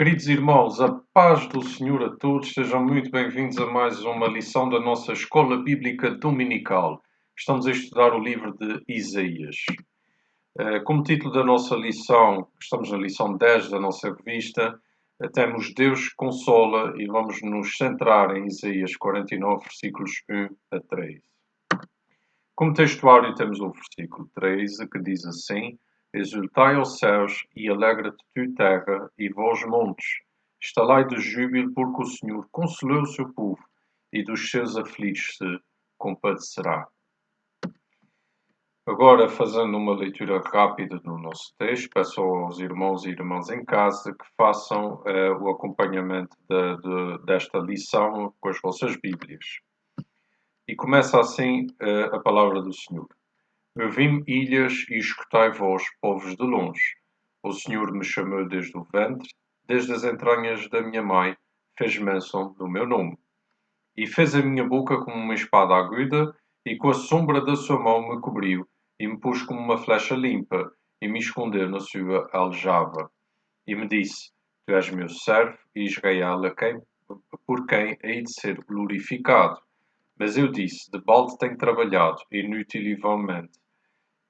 Queridos irmãos, a paz do Senhor a todos, sejam muito bem-vindos a mais uma lição da nossa Escola Bíblica Dominical. Estamos a estudar o livro de Isaías. Como título da nossa lição, estamos na lição 10 da nossa revista, temos Deus consola e vamos nos centrar em Isaías 49, versículos 1 a 3. Como textuário temos o versículo 13 que diz assim: Exultai aos céus e alegra-te tu terra e vós montes. Estalai de júbilo porque o Senhor consolou o seu povo e dos seus aflitos se compadecerá. Agora, fazendo uma leitura rápida do nosso texto, peço aos irmãos e irmãs em casa que façam o acompanhamento desta lição com as vossas Bíblias. E começa assim a palavra do Senhor. Ouvi-me, ilhas, e escutai vós, povos de longe. O Senhor me chamou desde o ventre, desde as entranhas da minha mãe, fez menção do meu nome. E fez a minha boca como uma espada aguda, e com a sombra da sua mão me cobriu, e me pôs como uma flecha limpa, e me escondeu na sua aljava. E me disse, Tu és meu servo, e Israel por quem hei de ser glorificado. Mas eu disse, de balde tenho trabalhado, inutilivelmente.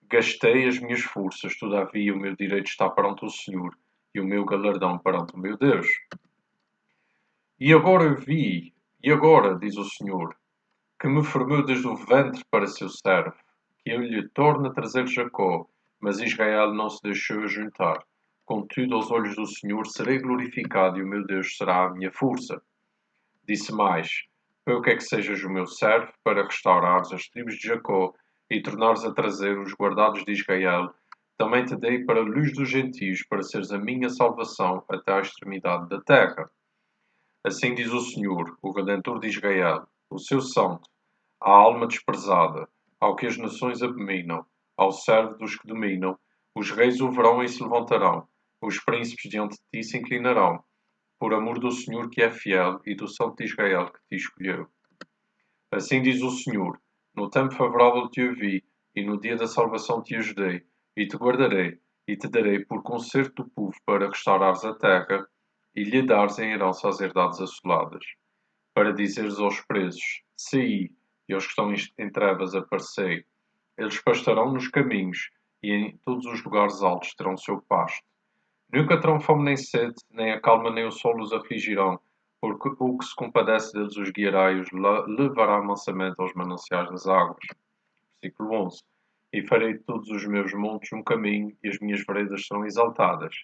Gastei as minhas forças, todavia o meu direito está perante o Senhor, e o meu galardão perante o meu Deus. E agora eu vi, e agora, diz o Senhor, que me formou desde o ventre para seu servo, que eu lhe torno a trazer Jacó, mas Israel não se deixou ajuntar. Contudo, aos olhos do Senhor serei glorificado, e o meu Deus será a minha força. Disse mais, eu que sejas o meu servo, para restaurares as tribos de Jacó, e tornares a trazer os guardados de Israel. Também te dei para a luz dos gentios, para seres a minha salvação até à extremidade da terra. Assim diz o Senhor, o Redentor de Israel, o seu santo, à alma desprezada, ao que as nações abominam, ao servo dos que dominam, os reis o verão e se levantarão, os príncipes diante de ti se inclinarão, por amor do Senhor que é fiel e do Santo de Israel que te escolheu. Assim diz o Senhor, no tempo favorável te ouvi, e no dia da salvação te ajudei, e te guardarei, e te darei por concerto do povo para restaurares a terra, e lhe dares em herança as herdades assoladas, para dizeres aos presos, saí, e aos que estão em trevas aparecei. Eles pastarão nos caminhos, e em todos os lugares altos terão seu pasto. Nunca terão fome nem sede, nem a calma nem o sol os afligirão, porque o que se compadece deles os guiará e os levará mansamente aos mananciais das águas. Versículo 11. E farei de todos os meus montes um caminho, e as minhas veredas serão exaltadas.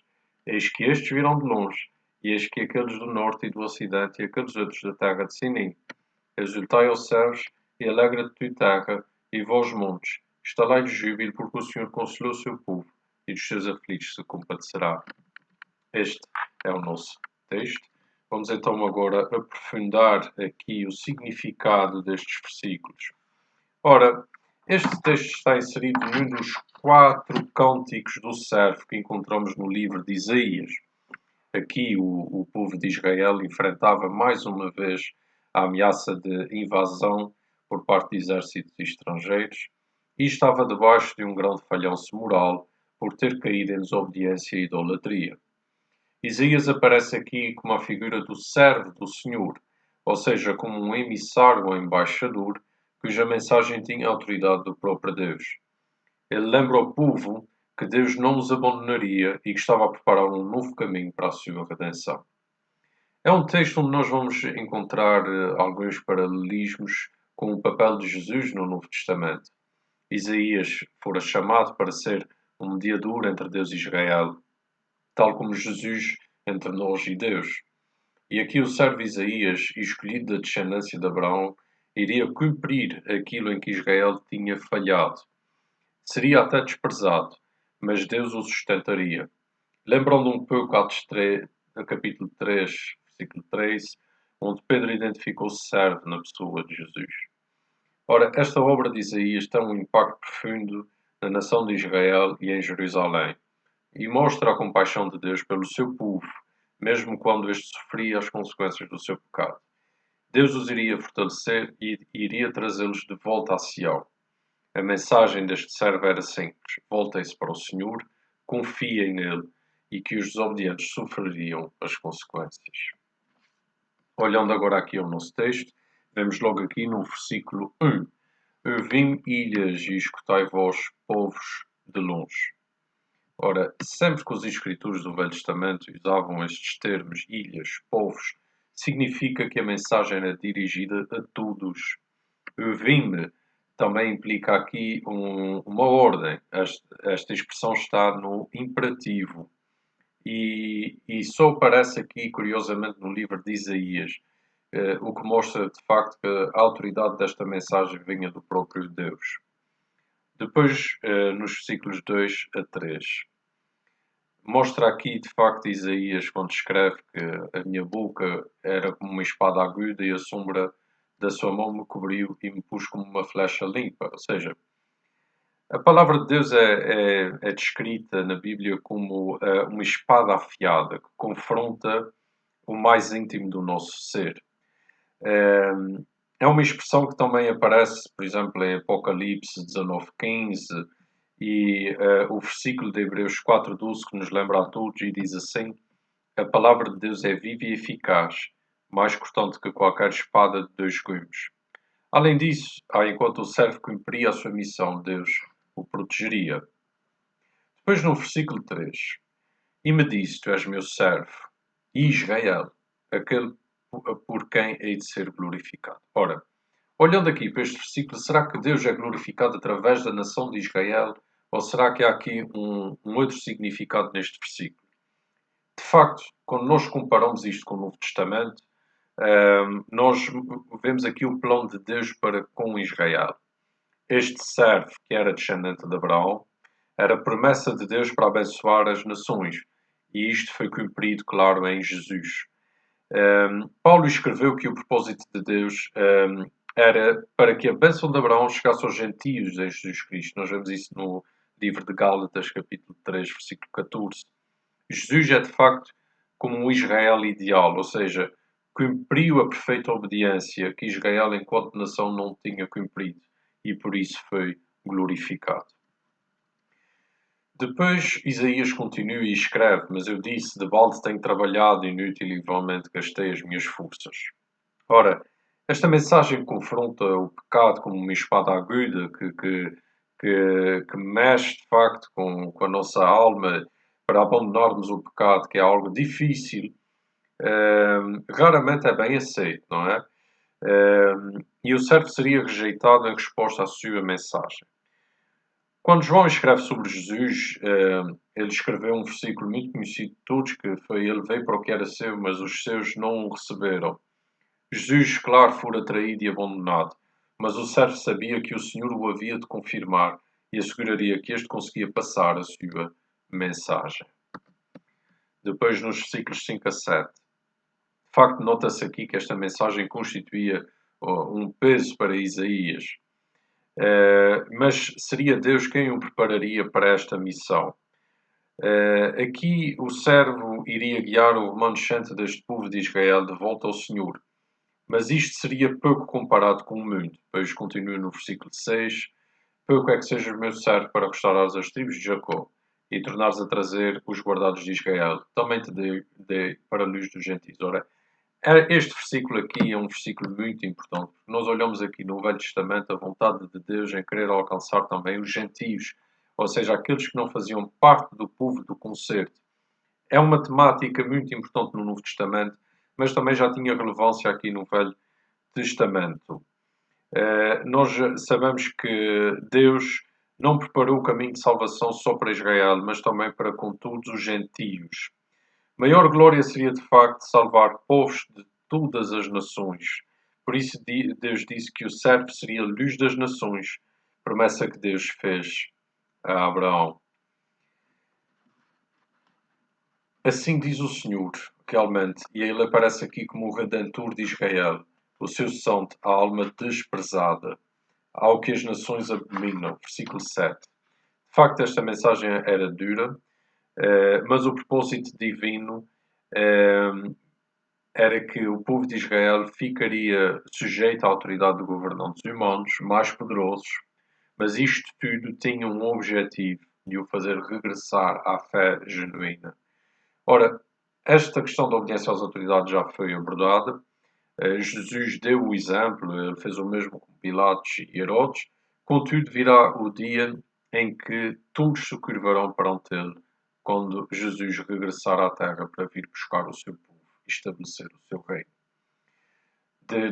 Eis que estes virão de longe, e eis que aqueles do norte e do ocidente, e aqueles outros da terra de Sinim. Exultai aos céus, e alegra-te tu terra, e vós montes, estalai de júbilo, porque o Senhor consolou o seu povo, e dos seus aflitos se compadecerá. Este é o nosso texto. Vamos então agora aprofundar aqui o significado destes versículos. Ora, este texto está inserido num dos 4 cânticos do servo que encontramos no livro de Isaías. Aqui o povo de Israel enfrentava mais uma vez a ameaça de invasão por parte de exércitos estrangeiros e estava debaixo de um grande falhanço moral por ter caído em desobediência e idolatria. Isaías aparece aqui como a figura do servo do Senhor, ou seja, como um emissário ou embaixador cuja mensagem tinha a autoridade do próprio Deus. Ele lembra ao povo que Deus não os abandonaria e que estava a preparar um novo caminho para a sua redenção. É um texto onde nós vamos encontrar alguns paralelismos com o papel de Jesus no Novo Testamento. Isaías fora chamado para ser um mediador entre Deus e Israel, tal como Jesus entre nós e Deus. E aqui o servo Isaías, escolhido da descendência de Abraão, iria cumprir aquilo em que Israel tinha falhado. Seria até desprezado, mas Deus o sustentaria. Lembram-me um pouco Atos 3, capítulo 3, versículo 3, onde Pedro identificou-se servo na pessoa de Jesus. Ora, esta obra de Isaías tem um impacto profundo na nação de Israel e em Jerusalém, e mostra a compaixão de Deus pelo seu povo, mesmo quando este sofria as consequências do seu pecado. Deus os iria fortalecer e iria trazê-los de volta a Sião. A mensagem deste servo era simples: voltem-se para o Senhor, confiem nele, e que os desobedientes sofreriam as consequências. Olhando agora aqui ao nosso texto, vemos logo aqui no versículo 1: Vim ilhas e escutai vós, povos de longe. Ora, sempre que os escritores do Velho Testamento usavam estes termos, ilhas, povos, significa que a mensagem era dirigida a todos. Vim também implica aqui uma ordem. Esta expressão está no imperativo. E só aparece aqui, curiosamente, no livro de Isaías, o que mostra de facto que a autoridade desta mensagem vinha do próprio Deus. Depois, nos versículos 2 a 3, mostra aqui de facto Isaías quando escreve que a minha boca era como uma espada aguda e a sombra da sua mão me cobriu e me pôs como uma flecha limpa. Ou seja, a palavra de Deus é descrita na Bíblia como uma espada afiada que confronta o mais íntimo do nosso ser. É uma expressão que também aparece, por exemplo, em Apocalipse 19:15 e o versículo de Hebreus 4:12 que nos lembra a todos e diz assim: a palavra de Deus é viva e eficaz, mais cortante que qualquer espada de dois gumes. Além disso, enquanto o servo cumpria a sua missão, Deus o protegeria. Depois no versículo 3, e me disse, tu és meu servo, e Israel, aquele por quem hei de ser glorificado. Ora, olhando aqui para este versículo, será que Deus é glorificado através da nação de Israel? Ou será que há aqui um outro significado neste versículo? De facto, quando nós comparamos isto com o Novo Testamento, nós vemos aqui o plano de Deus para com Israel. Este servo, que era descendente de Abraão, era promessa de Deus para abençoar as nações. E isto foi cumprido, claro, em Jesus. Paulo escreveu que o propósito de Deus era para que a bênção de Abraão chegasse aos gentios em Jesus Cristo. Nós vemos isso no livro de Gálatas, capítulo 3, versículo 14. Jesus é, de facto, como um Israel ideal, ou seja, cumpriu a perfeita obediência que Israel, enquanto nação, não tinha cumprido. E por isso foi glorificado. Depois Isaías continua e escreve, mas eu disse, de balde tenho trabalhado e inutilmente gastei as minhas forças. Ora, esta mensagem confronta o pecado como uma espada aguda que mexe de facto com a nossa alma para abandonarmos o pecado, que é algo difícil, raramente é bem aceito, não é? E o certo seria rejeitado em resposta à sua mensagem. Quando João escreve sobre Jesus, ele escreveu um versículo muito conhecido de todos, que foi: ele veio para o que era seu, mas os seus não o receberam. Jesus, claro, fora traído e abandonado, mas o servo sabia que o Senhor o havia de confirmar e asseguraria que este conseguia passar a sua mensagem. Depois, nos versículos 5 a 7, de facto, nota-se aqui que esta mensagem constituía um peso para Isaías. Mas seria Deus quem o prepararia para esta missão. Aqui o servo iria guiar o remanescente deste povo de Israel de volta ao Senhor. Mas isto seria pouco comparado com muito, pois continua no versículo 6: pouco é que sejas meu servo para restaurares as tribos de Jacó e tornares a trazer os guardados de Israel. Também te dei para a luz dos gentios. Ora, este versículo aqui é um versículo muito importante, porque nós olhamos aqui no Velho Testamento a vontade de Deus em querer alcançar também os gentios, ou seja, aqueles que não faziam parte do povo do concerto. É uma temática muito importante no Novo Testamento, mas também já tinha relevância aqui no Velho Testamento. Nós sabemos que Deus não preparou o caminho de salvação só para Israel, mas também para com todos os gentios. Maior glória seria de facto salvar povos de todas as nações. Por isso Deus disse que o servo seria a luz das nações, promessa que Deus fez a Abraão. Assim diz o Senhor, realmente, e ele aparece aqui como o Redentor de Israel, o seu santo, a alma desprezada, ao que as nações abominam. Versículo 7. De facto, esta mensagem era dura, mas o propósito divino era que o povo de Israel ficaria sujeito à autoridade de governantes humanos mais poderosos, mas isto tudo tinha um objetivo de o fazer regressar à fé genuína. Ora, esta questão da obediência às autoridades já foi abordada. Jesus deu o exemplo, ele fez o mesmo com Pilatos e Herodes. Contudo, virá o dia em que todos se curvarão perante ele, quando Jesus regressar à terra para vir buscar o seu povo e estabelecer o seu reino.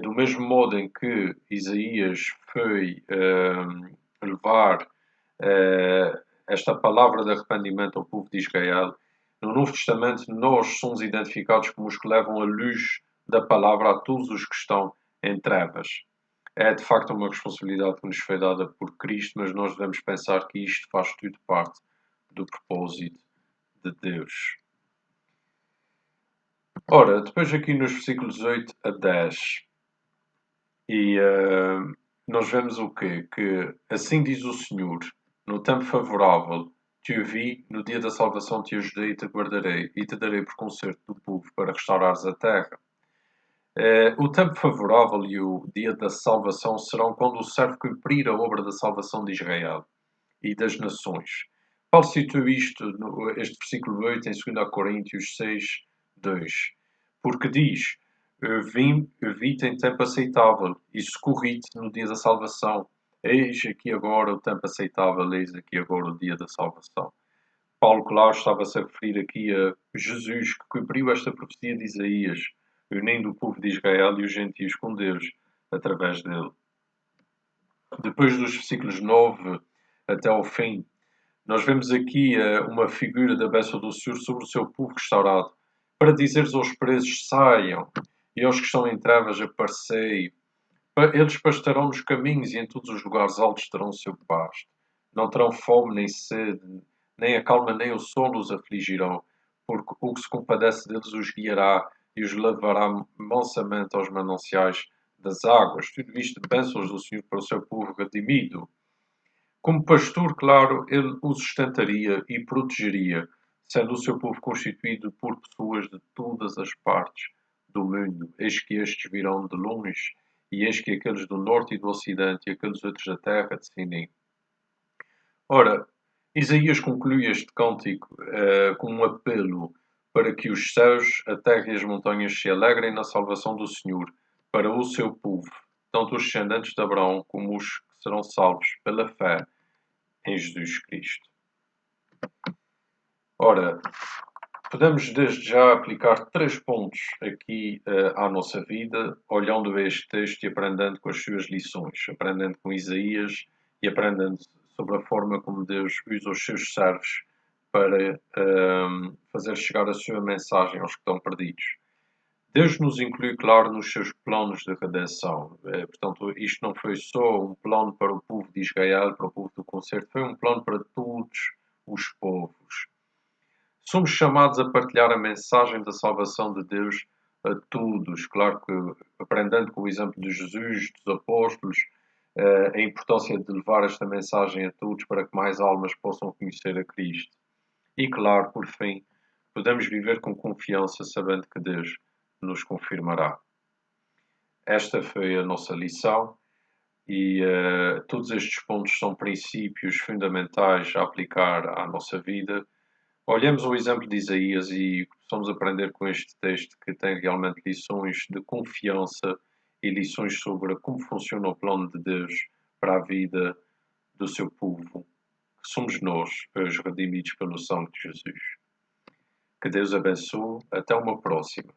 Do mesmo modo em que Isaías foi levar esta palavra de arrependimento ao povo de Israel, no Novo Testamento nós somos identificados como os que levam a luz da palavra a todos os que estão em trevas. É de facto uma responsabilidade que nos foi dada por Cristo, mas nós devemos pensar que isto faz tudo parte do propósito de Deus. Ora, depois aqui nos versículos 8 a 10, e nós vemos o quê? Que assim diz o Senhor, no tempo favorável te ouvi, no dia da salvação te ajudei e te guardarei, e te darei por concerto do povo para restaurares a terra. O tempo favorável e o dia da salvação serão quando o servo cumprir a obra da salvação de Israel e das nações. Paulo citou isto, este versículo 8, em 2 Coríntios 6, 2. Porque diz, vi-te em tempo aceitável e socorri-te no dia da salvação. Eis aqui agora o tempo aceitável, eis aqui agora o dia da salvação. Paulo, claro, estava-se a referir aqui a Jesus, que cumpriu esta profecia de Isaías, unindo o povo de Israel e os gentios com Deus, através dele. Depois dos versículos 9 até ao fim, nós vemos aqui uma figura da bênção do Senhor sobre o seu povo restaurado, para dizeres aos presos, saiam, e aos que estão em trevas, aparecei. Eles pastarão nos caminhos e em todos os lugares altos terão o seu pasto. Não terão fome nem sede, nem a calma nem o sono os afligirão, porque o que se compadece deles os guiará e os levará mansamente aos mananciais das águas. Tudo isto de bênçãos do Senhor para o seu povo redimido. Como pastor, claro, ele o sustentaria e protegeria, sendo o seu povo constituído por pessoas de todas as partes do mundo. Eis que estes virão de longe, e eis que aqueles do norte e do ocidente, e aqueles outros da terra, de Sinim. Ora, Isaías conclui este cântico com um apelo para que os céus, a terra e as montanhas se alegrem na salvação do Senhor, para o seu povo, tanto os descendentes de Abraão como os que serão salvos pela fé em Jesus Cristo. Ora, podemos desde já aplicar 3 pontos aqui à nossa vida, olhando a este texto e aprendendo com as suas lições, aprendendo com Isaías e aprendendo sobre a forma como Deus usa os seus servos para fazer chegar a sua mensagem aos que estão perdidos. Deus nos inclui, claro, nos seus planos de redenção. Portanto, isto não foi só um plano para o povo de Israel, para o povo do concerto, foi um plano para todos os povos. Somos chamados a partilhar a mensagem da salvação de Deus a todos. Claro que aprendendo com o exemplo de Jesus, dos apóstolos, a importância de levar esta mensagem a todos para que mais almas possam conhecer a Cristo. E claro, por fim, podemos viver com confiança sabendo que Deus nos confirmará. Esta foi a nossa lição e todos estes pontos são princípios fundamentais a aplicar à nossa vida. Olhemos o exemplo de Isaías e possamos aprender com este texto que tem realmente lições de confiança e lições sobre como funciona o plano de Deus para a vida do seu povo, que somos nós, os redimidos pelo sangue de Jesus. Que Deus abençoe. Até uma próxima.